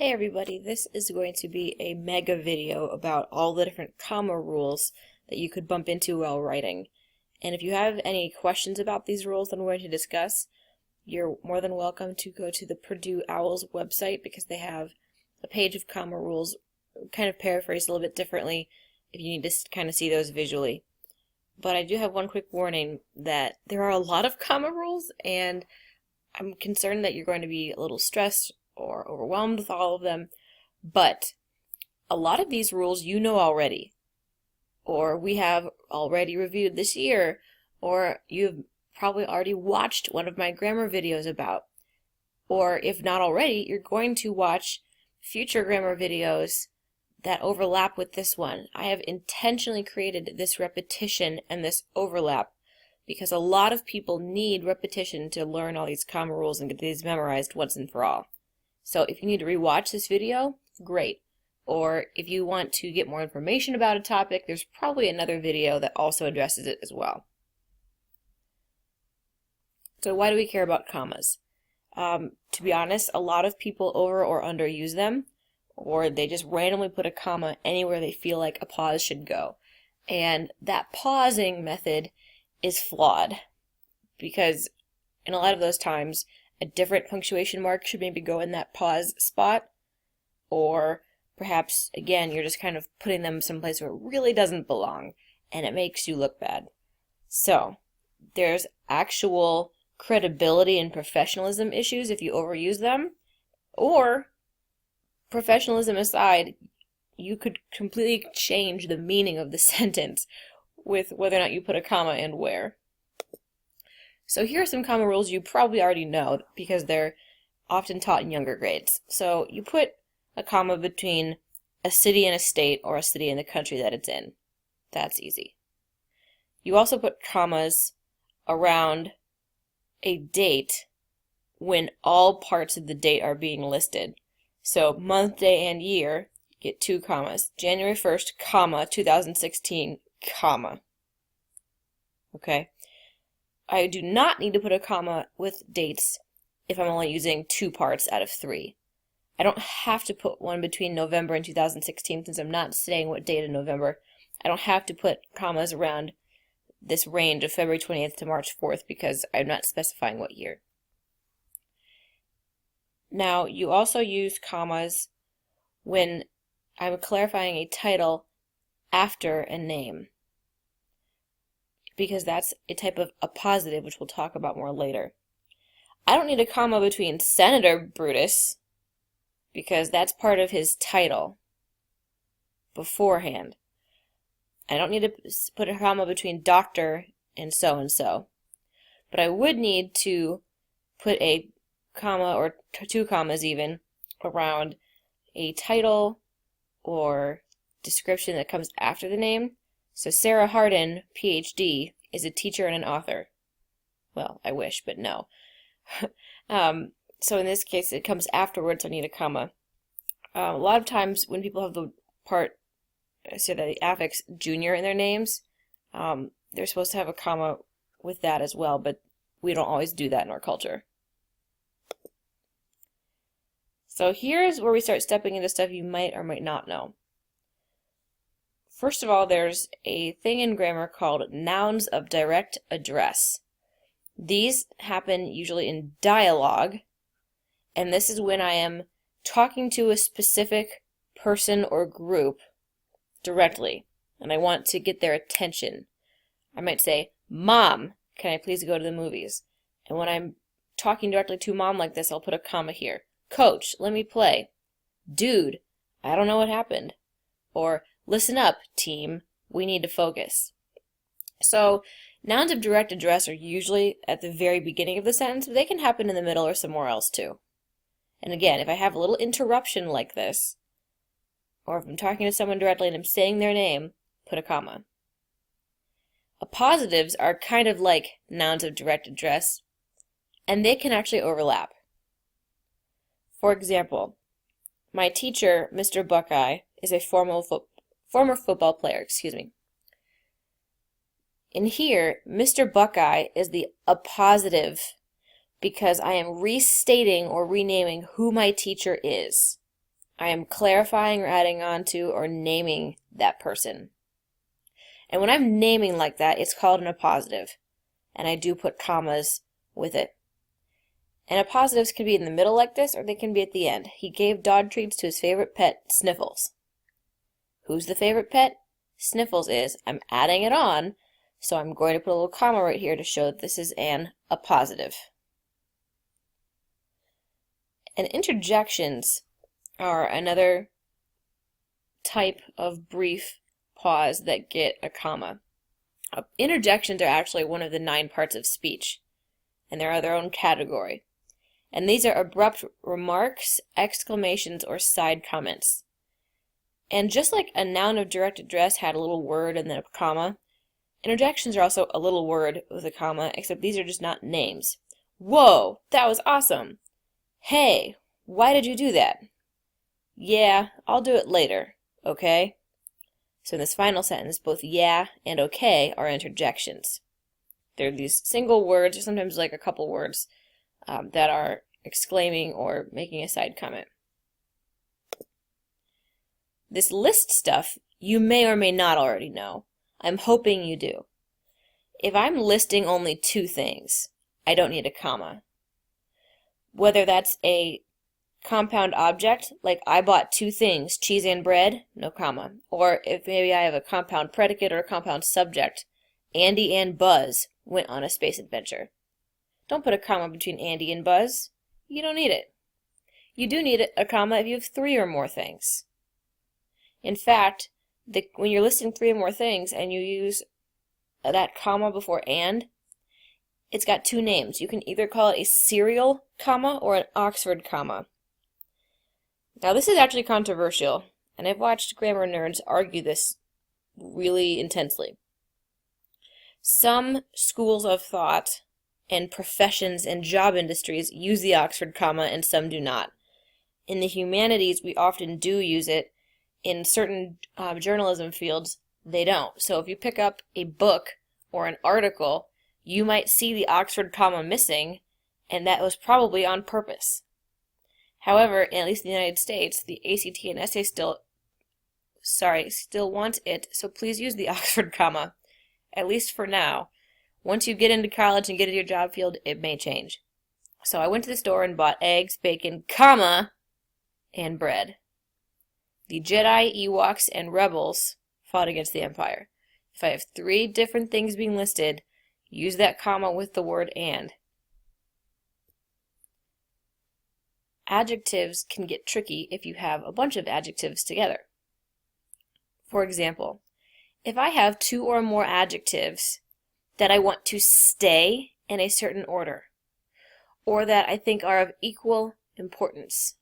Hey everybody, this is going to be a mega video about all the different comma rules that you could bump into while writing. And if you have any questions about these rules that I'm going to discuss, you're more than welcome to go to the Purdue Owls website because they have a page of comma rules, kind of paraphrased a little bit differently if you need to kind of see those visually. But I do have one quick warning that there are a lot of comma rules, and I'm concerned that you're going to be a little stressed or overwhelmed with all of them, but a lot of these rules you know already, or we have already reviewed this year, or you've probably already watched one of my grammar videos about, or if not already, you're going to watch future grammar videos that overlap with this one. I have intentionally created this repetition and this overlap because a lot of people need repetition to learn all these comma rules and get these memorized once and for all. So if you need to rewatch this video, great. Or if you want to get more information about a topic, there's probably another video that also addresses it as well. So why do we care about commas? To be honest, a lot of people over or underuse them, or they just randomly put a comma anywhere they feel like a pause should go. And that pausing method is flawed because in a lot of those times, a different punctuation mark should maybe go in that pause spot, or perhaps, again, you're just kind of putting them someplace where it really doesn't belong, and it makes you look bad. So, there's actual credibility and professionalism issues if you overuse them, or, professionalism aside, you could completely change the meaning of the sentence with whether or not you put a comma and where. So here are some comma rules you probably already know because they're often taught in younger grades. So you put a comma between a city and a state or a city and the country that it's in. That's easy. You also put commas around a date when all parts of the date are being listed. So month, day, and year, get 2 commas. January 1st, comma, 2016, comma. Okay? I do not need to put a comma with dates if I'm only using 2 parts out of 3. I don't have to put one between November and 2016 since I'm not saying what date in November. I don't have to put commas around this range of February 20th to March 4th because I'm not specifying what year. Now, you also use commas when I'm clarifying a title after a name, because that's a type of appositive, which we'll talk about more later. I don't need a comma between Senator Brutus, because that's part of his title beforehand. I don't need to put a comma between doctor and so. But I would need to put a comma, or 2 commas even, around a title or description that comes after the name. So Sarah Hardin, PhD, is a teacher and an author. Well, I wish, but no. So in this case, it comes afterwards, so I need a comma. A lot of times when people have the part, so the affix junior in their names, they're supposed to have a comma with that as well, but we don't always do that in our culture. So here's where we start stepping into stuff you might or might not know. First of all, there's a thing in grammar called nouns of direct address. These happen usually in dialogue, and this is when I am talking to a specific person or group directly, and I want to get their attention. I might say, "Mom, can I please go to the movies?" And when I'm talking directly to Mom like this, I'll put a comma here. "Coach, let me play." "Dude, I don't know what happened." Or, "Listen up, team, we need to focus." So, nouns of direct address are usually at the very beginning of the sentence, but they can happen in the middle or somewhere else too. And again, if I have a little interruption like this, or if I'm talking to someone directly and I'm saying their name, put a comma. Appositives are kind of like nouns of direct address, and they can actually overlap. For example, my teacher, Mr. Buckeye, is a former football player, In here, Mr. Buckeye is the appositive because I am restating or renaming who my teacher is. I am clarifying or adding on to or naming that person. And when I'm naming like that, it's called an appositive. And I do put commas with it. And appositives can be in the middle like this, or they can be at the end. He gave dog treats to his favorite pet, Sniffles. Who's the favorite pet? Sniffles is. I'm adding it on, so I'm going to put a little comma right here to show that this is an appositive. And interjections are another type of brief pause that get a comma. Interjections are actually one of the 9 parts of speech, and they're their own category. And these are abrupt remarks, exclamations, or side comments. And just like a noun of direct address had a little word and then a comma, interjections are also a little word with a comma, except these are just not names. Whoa, that was awesome. Hey, why did you do that? Yeah, I'll do it later, okay? So in this final sentence, both yeah and okay are interjections. They're these single words, or sometimes like a couple words, that are exclaiming or making a side comment. This list stuff you may or may not already know. I'm hoping you do. If I'm listing only 2 things, I don't need a comma. Whether that's a compound object, like I bought 2 things, cheese and bread, no comma. Or if maybe I have a compound predicate or a compound subject, Andy and Buzz went on a space adventure. Don't put a comma between Andy and Buzz. You don't need it. You do need a comma if you have 3 or more things. In fact, when you're listing 3 or more things and you use that comma before and, it's got 2 names. You can either call it a serial comma or an Oxford comma. Now this is actually controversial, and I've watched grammar nerds argue this really intensely. Some schools of thought and professions and job industries use the Oxford comma and some do not. In the humanities, we often do use it. In certain journalism fields, they don't. So if you pick up a book or an article, you might see the Oxford comma missing, and that was probably on purpose. However, at least in the United States, the ACT and SA still want it, so please use the Oxford comma, at least for now. Once you get into college and get into your job field, it may change. So I went to the store and bought eggs, bacon, comma, and bread. The Jedi, Ewoks, and Rebels fought against the Empire. If I have 3 different things being listed, use that comma with the word and. Adjectives can get tricky if you have a bunch of adjectives together. For example, if I have 2 or more adjectives that I want to stay in a certain order, or that I think are of equal importance,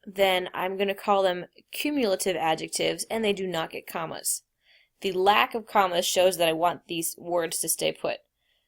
then I'm going to call them cumulative adjectives, and they do not get commas. The lack of commas shows that I want these words to stay put.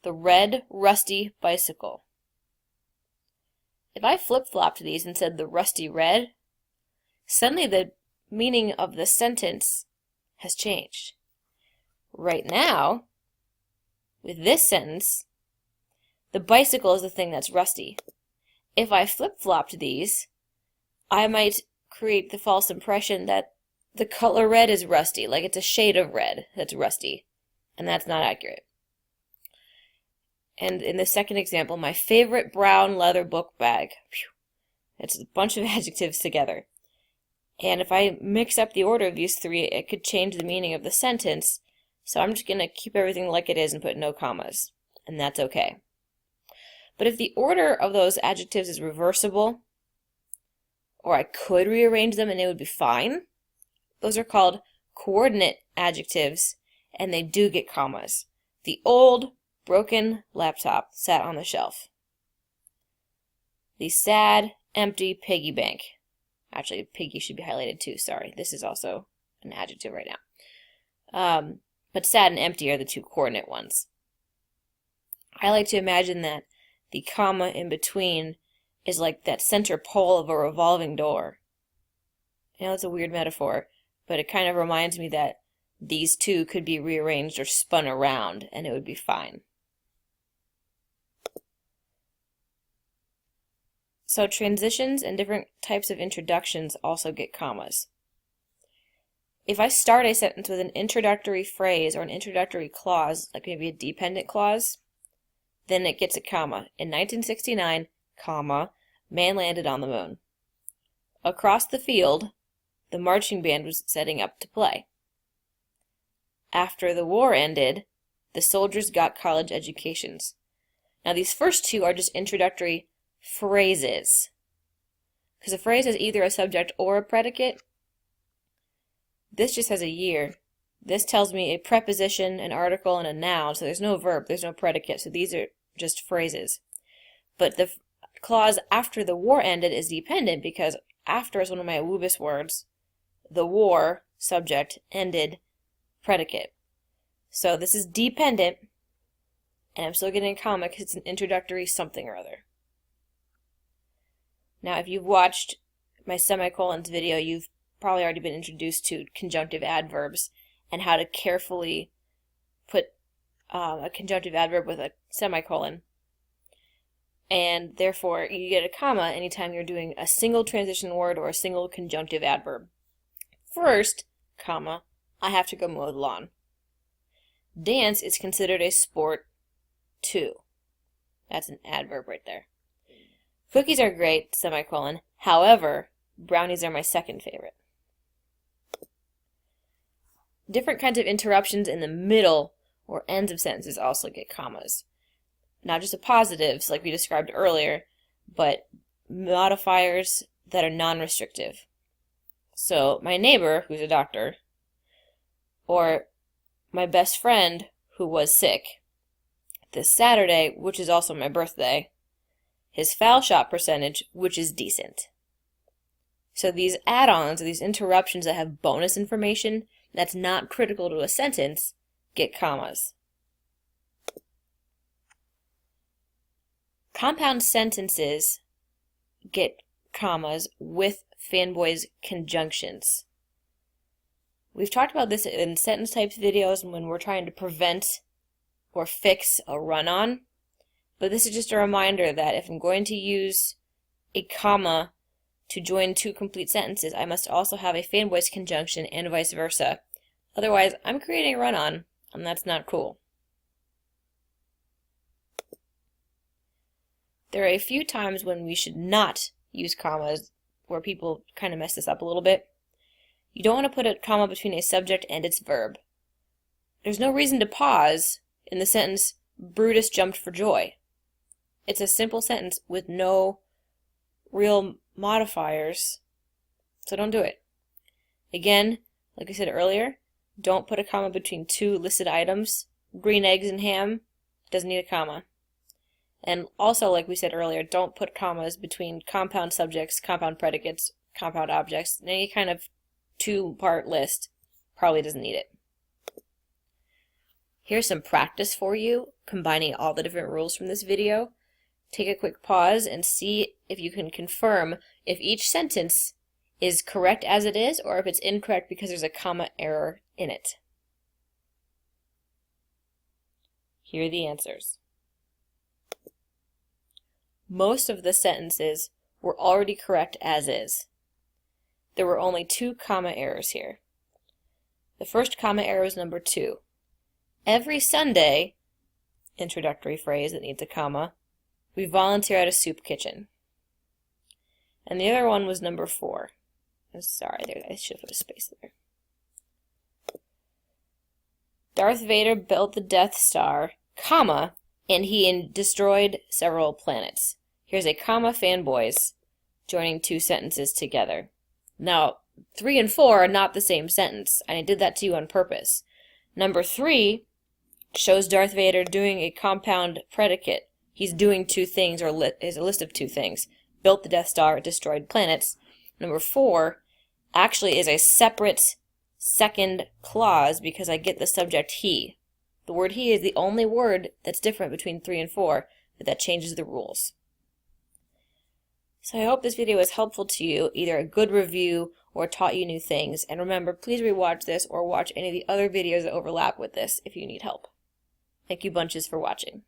The red, rusty bicycle. If I flip-flopped these and said the rusty red, suddenly the meaning of the sentence has changed. Right now, with this sentence, the bicycle is the thing that's rusty. If I flip-flopped these, I might create the false impression that the color red is rusty, like it's a shade of red that's rusty, and that's not accurate. And in the second example, my favorite brown leather book bag. It's a bunch of adjectives together. And if I mix up the order of these 3, it could change the meaning of the sentence, so I'm just going to keep everything like it is and put no commas, and that's okay. But if the order of those adjectives is reversible, or I could rearrange them and it would be fine, those are called coordinate adjectives, and they do get commas. The old, broken laptop sat on the shelf. The sad, empty piggy bank. Actually, piggy should be highlighted too, sorry. This is also an adjective right now. But sad and empty are the 2 coordinate ones. I like to imagine that the comma in between is like that center pole of a revolving door. I know it's a weird metaphor, but it kind of reminds me that these 2 could be rearranged or spun around, and it would be fine. So transitions and different types of introductions also get commas. If I start a sentence with an introductory phrase or an introductory clause, like maybe a dependent clause, then it gets a comma. In 1969, comma, man landed on the moon. Across the field, the marching band was setting up to play. After the war ended, the soldiers got college educations. Now these first two are just introductory phrases. Because a phrase has either a subject or a predicate. This just has a year. This tells me a preposition, an article, and a noun, so there's no verb, there's no predicate, so these are just phrases. But the clause after the war ended is dependent because after is one of my Woobus words. The war, subject, ended, predicate. So this is dependent, and I'm still getting a comma because it's an introductory something or other. Now, if you've watched my semicolons video, you've probably already been introduced to conjunctive adverbs and how to carefully put a conjunctive adverb with a semicolon. And therefore, you get a comma anytime you're doing a single transition word or a single conjunctive adverb. First, comma, I have to go mow the lawn. Dance is considered a sport, too. That's an adverb right there. Cookies are great, semicolon. However, brownies are my second favorite. Different kinds of interruptions in the middle or ends of sentences also get commas. Not just the positives, like we described earlier, but modifiers that are non-restrictive. So, my neighbor, who's a doctor, or my best friend, who was sick, this Saturday, which is also my birthday, his foul shot percentage, which is decent. So these add-ons, these interruptions that have bonus information that's not critical to a sentence, get commas. Compound sentences get commas with fanboys conjunctions. We've talked about this in sentence types videos when we're trying to prevent or fix a run-on, but this is just a reminder that if I'm going to use a comma to join two complete sentences, I must also have a fanboys conjunction and vice versa. Otherwise, I'm creating a run-on, and that's not cool. There are a few times when we should not use commas where people kind of mess this up a little bit. You don't want to put a comma between a subject and its verb. There's no reason to pause in the sentence, Brutus jumped for joy. It's a simple sentence with no real modifiers, so don't do it. Again, like I said earlier, don't put a comma between two listed items. Green eggs and ham doesn't need a comma. And also, like we said earlier, don't put commas between compound subjects, compound predicates, compound objects. Any kind of two-part list probably doesn't need it. Here's some practice for you, combining all the different rules from this video. Take a quick pause and see if you can confirm if each sentence is correct as it is or if it's incorrect because there's a comma error in it. Here are the answers. Most of the sentences were already correct as is. There were only 2 comma errors here. The first comma error is number 2. Every Sunday, introductory phrase that needs a comma, we volunteer at a soup kitchen. And the other one was number 4. I'm sorry, I should have put a space there. Darth Vader built the Death Star, comma, and he destroyed several planets. Here's a comma fanboys joining 2 sentences together. Now, 3 and 4 are not the same sentence, and I did that to you on purpose. Number 3 shows Darth Vader doing a compound predicate. He's doing 2 things, or is a list of 2 things. Built the Death Star, destroyed planets. Number 4 actually is a separate second clause because I get the subject he. The word he is the only word that's different between 3 and 4, but that changes the rules. So I hope this video was helpful to you, either a good review or taught you new things. And remember, please rewatch this or watch any of the other videos that overlap with this if you need help. Thank you bunches for watching.